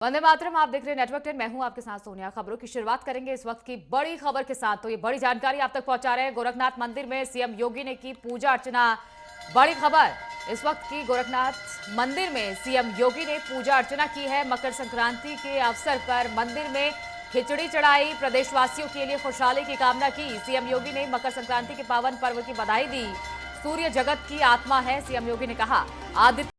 वंदे मातरम। आप देख रहे हैं नेटवर्क 10। मैं हूं आपके साथ सोनिया। खबरों की शुरुआत करेंगे इस वक्त की बड़ी खबर के साथ। तो ये बड़ी जानकारी आप तक पहुंचा रहे हैं। गोरखनाथ मंदिर में सीएम योगी ने की पूजा अर्चना। बड़ी खबर इस वक्त की, गोरखनाथ मंदिर में सीएम योगी ने पूजा अर्चना की है। मकर संक्रांति के अवसर पर मंदिर में खिचड़ी चढ़ाई, प्रदेशवासियों के लिए खुशहाली की कामना की। सीएम योगी ने मकर संक्रांति के पावन पर्व की बधाई दी। सूर्य जगत की आत्मा है, सीएम योगी ने कहा। आदित्य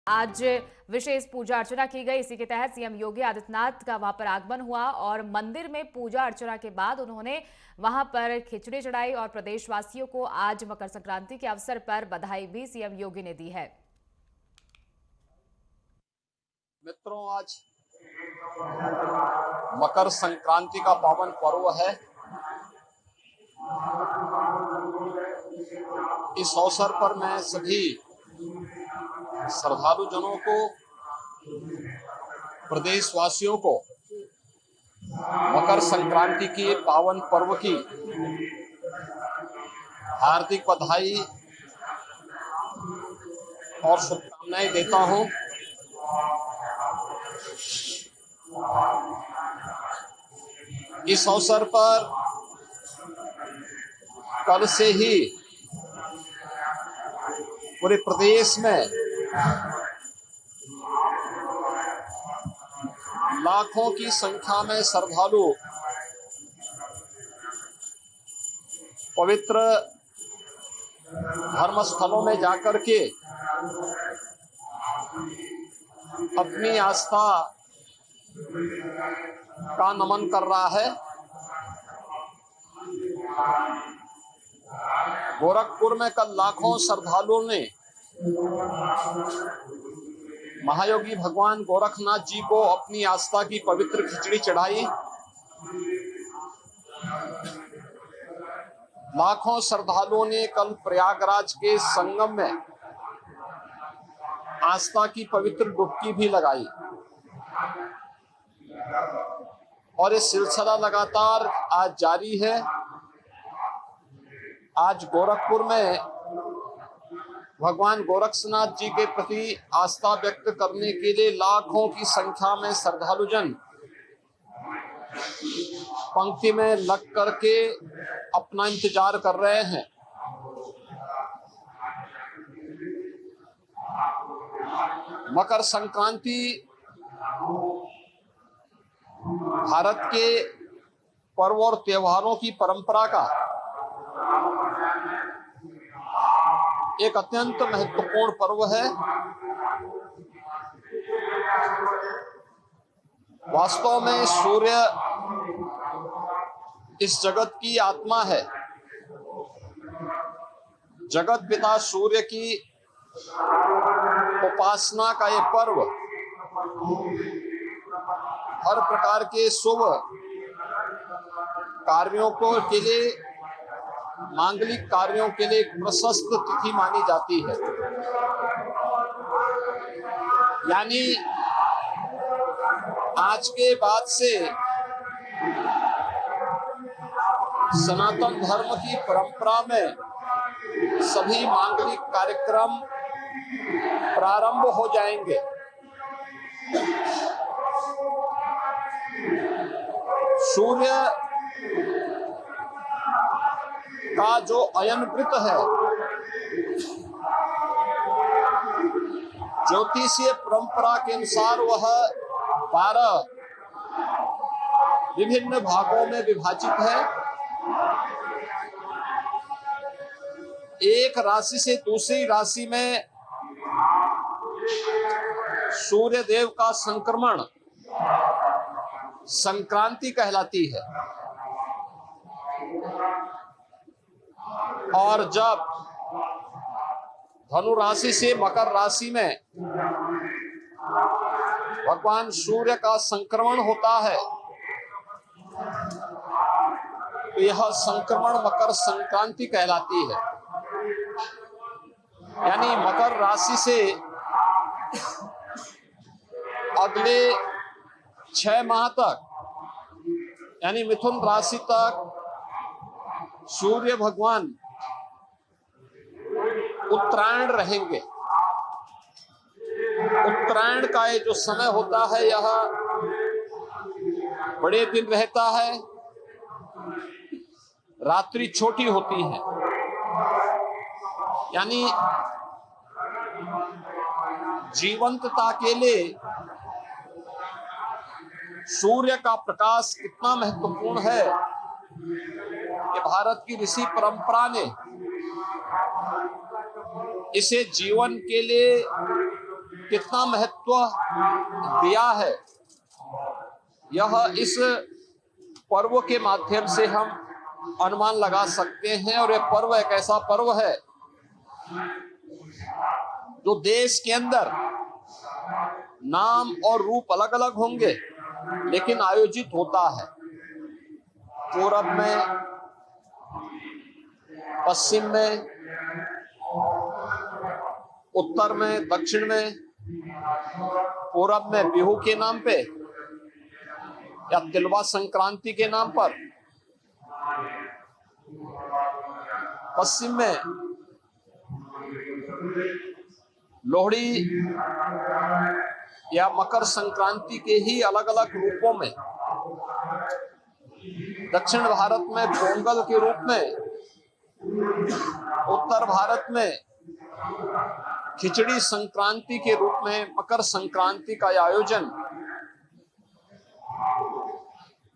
आज विशेष पूजा अर्चना की गई। इसी के तहत सीएम योगी आदित्यनाथ का वहां पर आगमन हुआ और मंदिर में पूजा अर्चना के बाद उन्होंने वहां पर खिचड़ी चढ़ाई और प्रदेशवासियों को आज मकर संक्रांति के अवसर पर बधाई भी सीएम योगी ने दी है। मित्रों, आज मकर संक्रांति का पावन पर्व है। इस अवसर पर मैं सभी श्रद्धालु जनों को, प्रदेशवासियों को मकर संक्रांति के पावन पर्व की हार्दिक बधाई और शुभकामनाएं देता हूं। इस अवसर पर कल से ही पूरे प्रदेश में लाखों की संख्या में श्रद्धालु पवित्र धर्मस्थलों में जाकर के अपनी आस्था का नमन कर रहा है। गोरखपुर में कल लाखों श्रद्धालुओं ने महायोगी भगवान गोरखनाथ जी को अपनी आस्था की पवित्र खिचड़ी चढ़ाई। लाखों श्रद्धालुओं ने कल प्रयागराज के संगम में आस्था की पवित्र डुबकी भी लगाई और ये सिलसिला लगातार आज जारी है। आज गोरखपुर में भगवान गोरक्षनाथ जी के प्रति आस्था व्यक्त करने के लिए लाखों की संख्या में श्रद्धालुजन पंक्ति में लग करके अपना इंतजार कर रहे हैं। मकर संक्रांति भारत के पर्व और त्योहारों की परंपरा का एक अत्यंत महत्वपूर्ण पर्व है। वास्तव में सूर्य इस जगत की आत्मा है। जगत पिता सूर्य की उपासना का ये पर्व हर प्रकार के शुभ कार्यों के लिए, मांगलिक कार्यों के लिए एक प्रशस्त तिथि मानी जाती है। यानी आज के बाद से सनातन धर्म की परंपरा में सभी मांगलिक कार्यक्रम प्रारंभ हो जाएंगे। सूर्य का जो अयन वृत्त है, ज्योतिषीय परंपरा के अनुसार वह 12 विभिन्न भागों में विभाजित है। एक राशि से दूसरी राशि में सूर्य देव का संक्रमण संक्रांति कहलाती है। और जब धनु राशि से मकर राशि में भगवान सूर्य का संक्रमण होता है तो यह संक्रमण मकर संक्रांति कहलाती है। यानी मकर राशि से अगले 6 माह तक, यानी मिथुन राशि तक सूर्य भगवान उत्तरायण रहेंगे। उत्तरायण का ये जो समय होता है यह बड़े दिन रहता है, रात्रि छोटी होती है। यानी जीवंतता के लिए सूर्य का प्रकाश कितना महत्वपूर्ण है कि भारत की ऋषि परंपरा ने इसे जीवन के लिए कितना महत्व दिया है, यह इस पर्व के माध्यम से हम अनुमान लगा सकते हैं। और यह पर्व एक ऐसा पर्व है जो देश के अंदर नाम और रूप अलग अलग होंगे लेकिन आयोजित होता है। पूरब में, पश्चिम में, उत्तर में, दक्षिण में। पूरब में बिहू के नाम पे या तिलवा संक्रांति के नाम पर, पश्चिम में लोहड़ी या मकर संक्रांति के ही अलग अलग रूपों में, दक्षिण भारत में पोंगल के रूप में, उत्तर भारत में खिचड़ी संक्रांति के रूप में मकर संक्रांति का आयोजन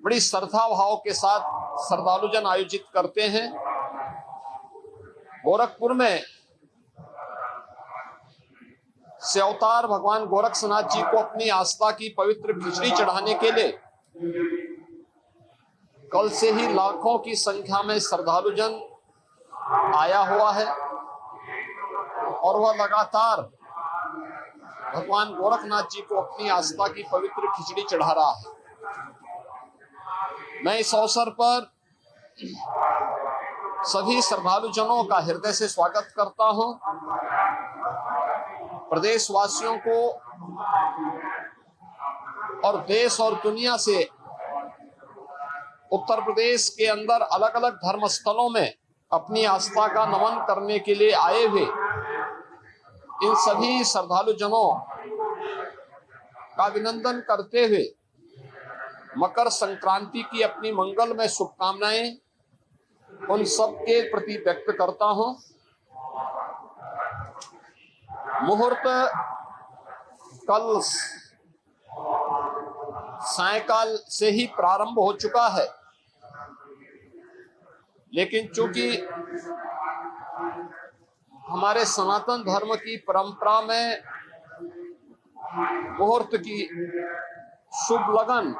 बड़ी श्रद्धा भाव के साथ श्रद्धालुजन आयोजित करते हैं। गोरखपुर में से अवतार भगवान गोरक्षनाथ जी को अपनी आस्था की पवित्र खिचड़ी चढ़ाने के लिए कल से ही लाखों की संख्या में श्रद्धालुजन आया हुआ है और वह लगातार भगवान गोरखनाथ जी को अपनी आस्था की पवित्र खिचड़ी चढ़ा रहा है। मैं इस अवसर पर सभी श्रद्धालुजनों का हृदय से स्वागत करता हूं। प्रदेशवासियों को और देश और दुनिया से उत्तर प्रदेश के अंदर अलग अलग धर्म स्थलों में अपनी आस्था का नमन करने के लिए आए हुए इन सभी श्रद्धालुजनों का अभिनंदन करते हुए मकर संक्रांति की अपनी मंगलमय शुभकामनाएं उन सब के प्रति व्यक्त करता हूं। मुहूर्त कल सायंकाल से ही प्रारंभ हो चुका है, लेकिन चूंकि हमारे सनातन धर्म की परंपरा में मुहूर्त की शुभ लगन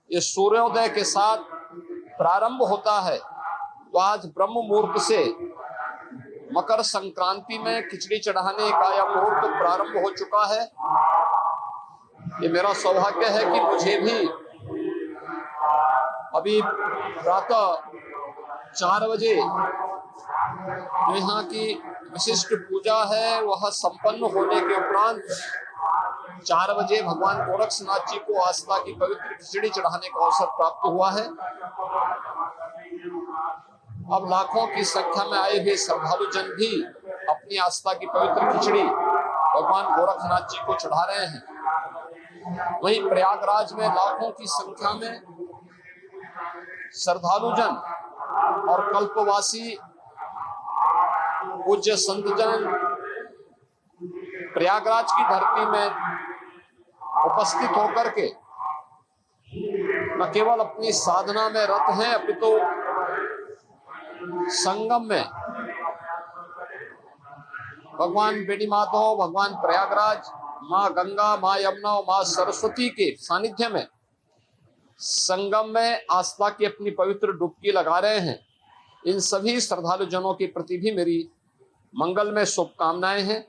ये सूर्योदय के साथ प्रारंभ होता है, तो आज ब्रह्म मुहूर्त से मकर संक्रांति में खिचड़ी चढ़ाने का यह मुहूर्त प्रारंभ हो चुका है। ये मेरा सौभाग्य है कि मुझे भी अभी प्रातः 4 बजे जो यहाँ की विशिष्ट पूजा है वह संपन्न होने के उपरांत 4 बजे भगवान गोरक्षनाथ जी को आस्था की पवित्र खिचड़ी चढ़ाने का अवसर प्राप्त हुआ है। अब लाखों की संख्या में आए हुए श्रद्धालुजन भी अपनी आस्था की पवित्र खिचड़ी भगवान गोरखनाथ जी को चढ़ा रहे हैं। वहीं प्रयागराज में लाखों की संख्या में श्रद्धालुजन और कल्पवासी पूज्य संतजन प्रयागराज की धरती में उपस्थित होकर के न केवल अपनी साधना में रत हैं, अपितु संगम में भगवान बेड़ी माधव, भगवान प्रयागराज, माँ गंगा, माँ यमुना और माँ सरस्वती के सानिध्य में संगम में आस्था की अपनी पवित्र डुबकी लगा रहे हैं। इन सभी श्रद्धालु जनों के प्रति भी मेरी मंगलमय शुभकामनाएं हैं।